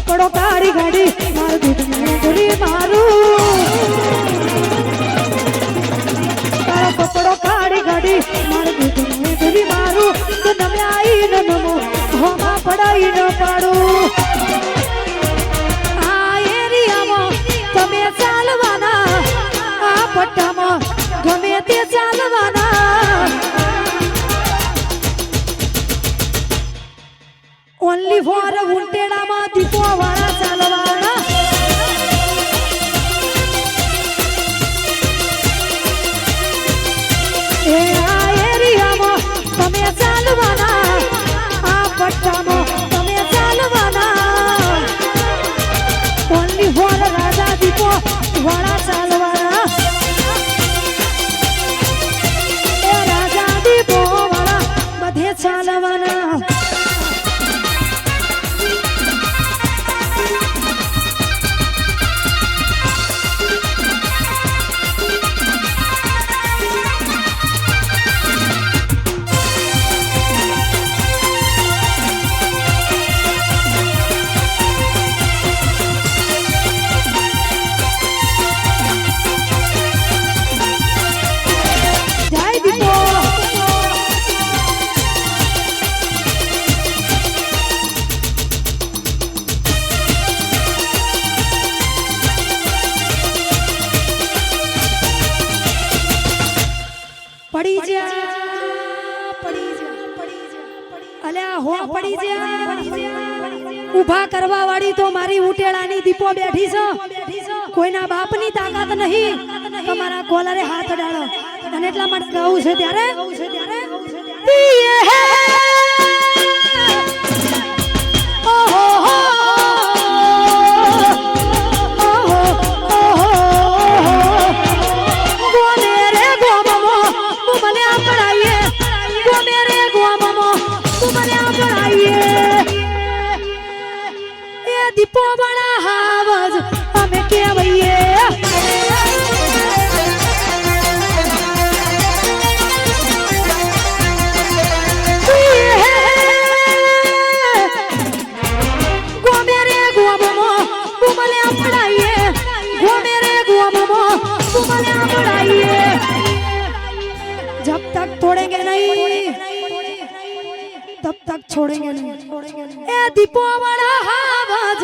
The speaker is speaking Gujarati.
કપડો કાઢી ગાડી મારું દૂધની ડોલી મારું તારો કપડો કાઢી ગાડી મારું દૂધની ડોલી મારું તો નમ્યાઈ ન નમો હોમાં પડાઈ ન પાડું આ એરિયામાં તમે ચાલવાના આ પટ્ટામાં ગમે તે ચાલવાના ઓનલી ફોર ઉંટેડામાં દીપો વાળા ચાલવાના એ આ એરિયામાં તમે ચાલવાના આ પટ્ટામાં તમે ચાલવાના ઓનલી ફોર રાજા દીપો વાળા ચાલવાના એ રાજા દીપો વાળા બધે ચાલવાના ઉભા કરવા વાળી તો મારી ઉટેડાની દીપો બેઠી છે કોઈના બાપની તાકાત નહીં તમારા કોલરે હાથ ડાળો અને એટલા માટે કહું છે ત્યારે દીપો વાળા હાવજ અમે કેવઈએ ગોમે રે ગોમમો બુમલે આપડાઈએ ગોમે રે ગોમમો બુમલે આપડાઈએ जब तक तोड़ेंगे नहीं तब तक छोड़ेंगे नहीं ए दीपो वाला हावज